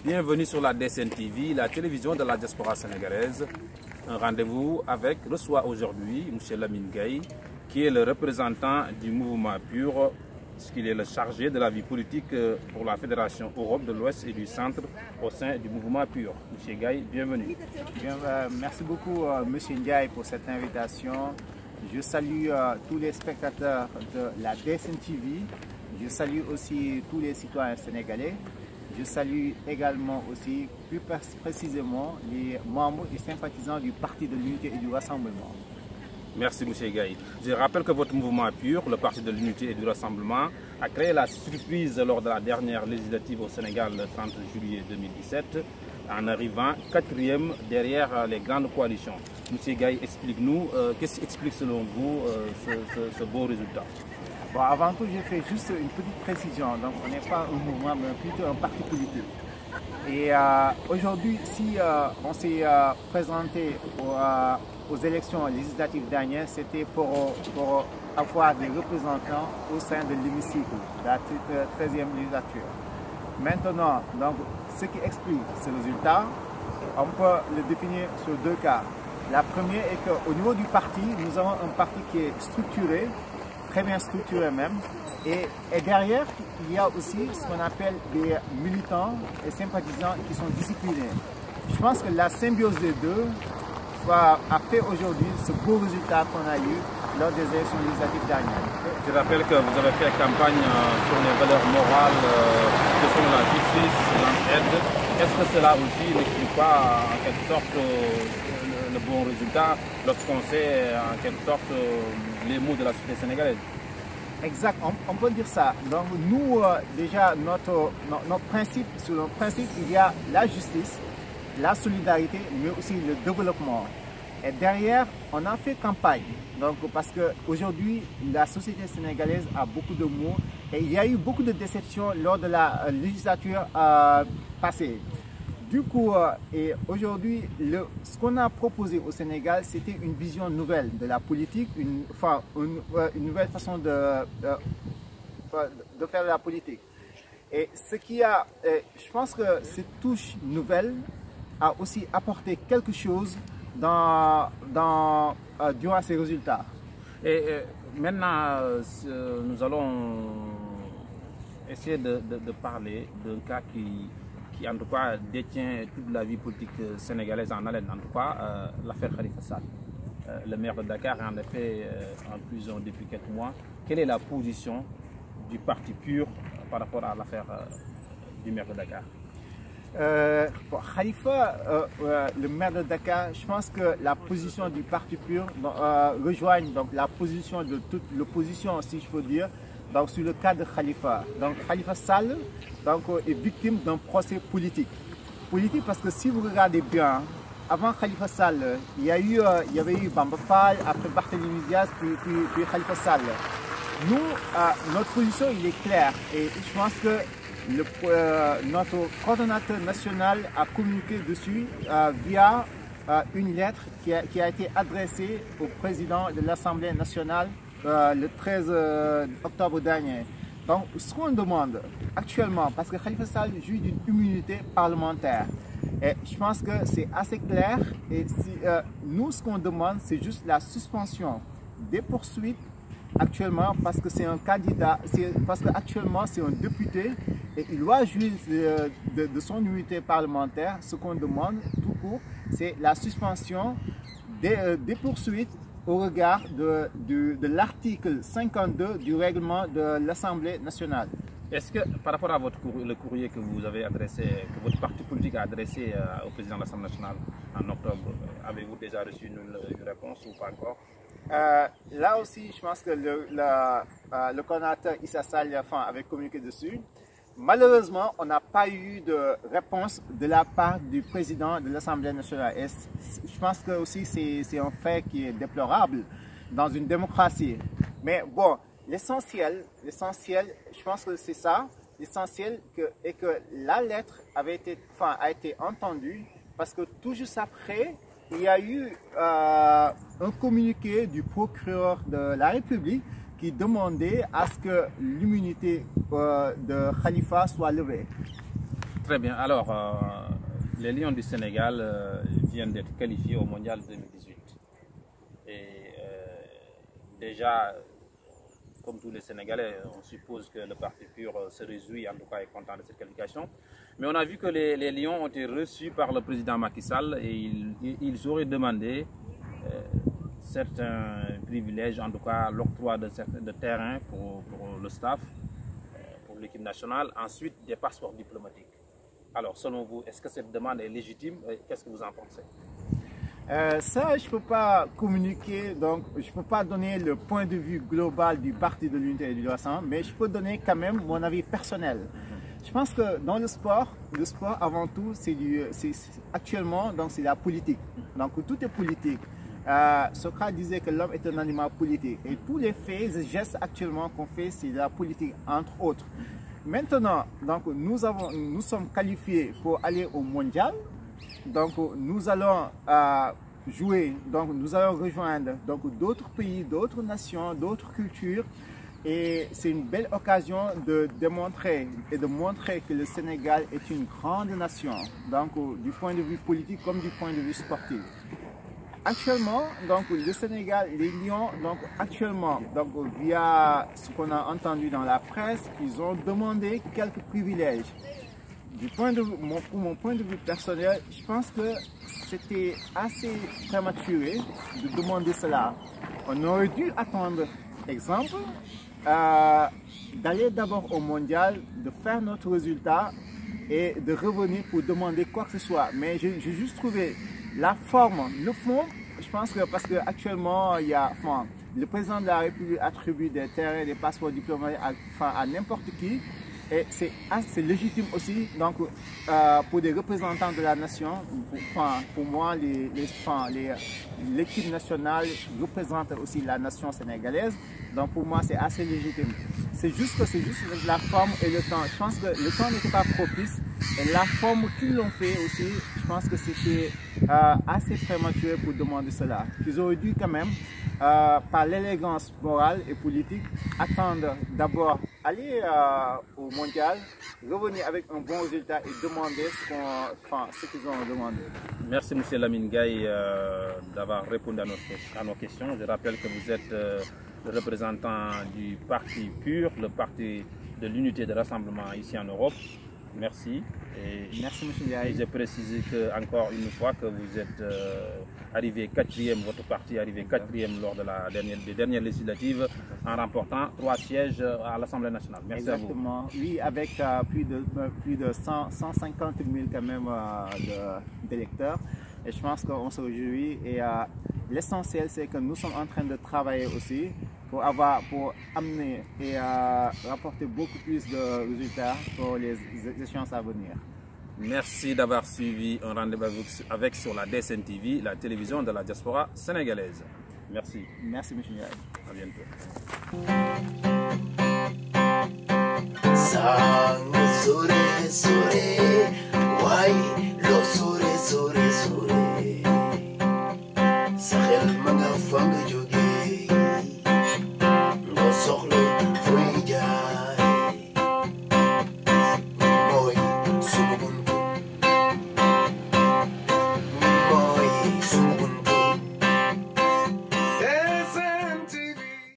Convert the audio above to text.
Bienvenue sur la DSN TV, la télévision de la diaspora sénégalaise. Un rendez-vous avec reçoit aujourd'hui M. Lamine Gueye, qui est le représentant du mouvement PUR, puisqu'il est le chargé de la vie politique pour la Fédération Europe de l'Ouest et du Centre au sein du mouvement PUR. M. Gueye, bienvenue. Bien, merci beaucoup M. Ndiaye pour cette invitation. Je salue tous les spectateurs de la DSN TV. Je salue aussi tous les citoyens sénégalais. Je salue également aussi, plus précisément, les membres et sympathisants du Parti de l'Unité et du Rassemblement. Merci M. Gueye. Je rappelle que votre mouvement PUR, le Parti de l'Unité et du Rassemblement, a créé la surprise lors de la dernière législative au Sénégal le 30 juillet 2017, en arrivant 4e derrière les grandes coalitions. M. Gueye, explique-nous, qu'est-ce qui explique selon vous ce beau résultat? Bon, avant tout, je fais juste une petite précision. Donc, on n'est pas un mouvement, mais plutôt un parti politique. Et aujourd'hui, si on s'est présenté aux élections législatives dernières, c'était pour avoir des représentants au sein de l'hémicycle de la 13e législature. Maintenant, donc, ce qui explique ce résultat, on peut le définir sur deux cas. La première est qu'au niveau du parti, nous avons un parti qui est structuré, très bien structuré même, et derrière, il y a aussi ce qu'on appelle des militants et sympathisants qui sont disciplinés. Je pense que la symbiose des deux a fait aujourd'hui ce beau résultat qu'on a eu lors des élections législatives dernières. Je rappelle que vous avez fait campagne sur les valeurs morales que sont la justice, l'entraide. Est-ce que cela aussi n'explique pas en quelque sorte le bon résultat lorsqu'on sait en quelque sorte les mots de la société sénégalaise? Exact, on peut dire ça. Donc nous, déjà, notre principe, sur notre principe, il y a la justice, la solidarité, mais aussi le développement. Et derrière, on a fait campagne. Donc, parce qu'aujourd'hui, la société sénégalaise a beaucoup de mots et il y a eu beaucoup de déceptions lors de la législature passée. Du coup, et aujourd'hui, ce qu'on a proposé au Sénégal, c'était une vision nouvelle de la politique, une nouvelle façon de faire de la politique. Et ce qui a, je pense que cette touche nouvelle a aussi apporté quelque chose durant ces résultats. Et maintenant, nous allons essayer de parler d'un cas qui en tout cas détient toute la vie politique sénégalaise en haleine, en tout cas l'affaire Khalifa Sall. Le maire de Dakar est en effet en prison depuis quelques mois. Quelle est la position du parti PUR par rapport à l'affaire du maire de Dakar? Khalifa, le maire de Dakar, je pense que la position du parti PUR rejoigne donc la position de toute l'opposition, si je peux dire, donc sur le cas de Khalifa. Donc Khalifa Sall est victime d'un procès politique. Politique parce que si vous regardez bien, avant Khalifa Sall, il y avait eu Bamba Fall, après Barthélémy Diaz, puis Khalifa Sall. Nous, notre position il est claire et je pense que notre coordonnateur national a communiqué dessus via une lettre qui a été adressée au président de l'Assemblée nationale le 13 octobre dernier. Donc, ce qu'on demande actuellement, parce que Khalifa Sall jouit d'une immunité parlementaire, et je pense que c'est assez clair, et nous, ce qu'on demande, c'est juste la suspension des poursuites actuellement, parce que c'est un candidat, parce qu'actuellement c'est un député, et il doit jouir de son immunité parlementaire. Ce qu'on demande, tout court, c'est la suspension des poursuites au regard de l'article 52 du règlement de l'Assemblée nationale. Est-ce que par rapport à le courrier que vous avez adressé, que votre parti politique a adressé au président de l'Assemblée nationale en octobre, avez-vous déjà reçu une réponse ou pas encore? Là aussi, je pense que le coordonnateur Issa Sall avait communiqué dessus. Malheureusement, on n'a pas eu de réponse de la part du président de l'Assemblée nationale. Et je pense que aussi c'est un fait qui est déplorable dans une démocratie. Mais bon, l'essentiel, je pense que c'est ça. L'essentiel est que la lettre a été entendue parce que tout juste après, il y a eu un communiqué du procureur de la République qui demandait à ce que l'immunité de Khalifa soit levée. Très bien. Alors, les Lions du Sénégal viennent d'être qualifiés au Mondial 2018. Et déjà, comme tous les Sénégalais, on suppose que le parti PUR se réjouit, en tout cas est content de cette qualification. Mais on a vu que les Lions ont été reçus par le président Macky Sall et ils auraient demandé certains privilèges, en tout cas l'octroi de terrain pour le staff, pour l'équipe nationale, ensuite des passeports diplomatiques. Alors, selon vous, est-ce que cette demande est légitime? Qu'est-ce que vous en pensez? Ça, je ne peux pas communiquer, donc je ne peux pas donner le point de vue global du Parti de l'Unité et du Rassemblement, mais je peux donner quand même mon avis personnel. Je pense que dans le sport avant tout, actuellement, c'est la politique. Donc tout est politique. Socrate disait que l'homme est un animal politique. Et tous les faits et gestes actuellement qu'on fait, c'est de la politique, entre autres. Maintenant, donc, nous sommes qualifiés pour aller au mondial. Donc nous allons jouer, donc nous allons rejoindre d'autres pays, d'autres nations, d'autres cultures. Et c'est une belle occasion de démontrer et de montrer que le Sénégal est une grande nation, donc du point de vue politique comme du point de vue sportif. Actuellement, donc le Sénégal, les Lions, donc actuellement, donc via ce qu'on a entendu dans la presse, ils ont demandé quelques privilèges. Pour mon point de vue personnel, je pense que c'était assez prématuré de demander cela. On aurait dû attendre, exemple, d'aller d'abord au mondial, de faire notre résultat et de revenir pour demander quoi que ce soit. Mais j'ai juste trouvé la forme, le fond. Je pense que parce qu'actuellement, le président de la République attribue des terrains, des passeports diplomatiques à n'importe qui. Et c'est légitime aussi, donc pour des représentants de la nation, pour moi, l'équipe nationale représente aussi la nation sénégalaise, donc pour moi c'est assez légitime. C'est juste la forme et le temps. Je pense que le temps n'était pas propice et la forme qu'ils l'ont fait aussi, je pense que c'était assez prématuré pour demander cela. Ils auraient dû quand même, par l'élégance morale et politique, attendre d'abord aller au mondial, revenir avec un bon résultat et demander ce qu'ils ont demandé. Merci M. Lamine Gaye d'avoir répondu à nos questions. Je rappelle que vous êtes le représentant du parti PUR, le parti de l'unité de rassemblement ici en Europe. Merci. Merci M. Gaye. Et j'ai précisé encore une fois que vous êtes arrivé 4e, votre parti est arrivé 4e lors de des dernières législatives en remportant 3 sièges à l'Assemblée nationale. Merci. Exactement. À vous. Oui, avec plus de 150 000 quand même d'électeurs. Et je pense qu'on se réjouit. Et l'essentiel, c'est que nous sommes en train de travailler aussi pour amener et rapporter beaucoup plus de résultats pour les échéances à venir. Merci d'avoir suivi un rendez-vous avec sur la DSN TV, la télévision de la diaspora sénégalaise. Merci. Merci, M. Gaye. À bientôt.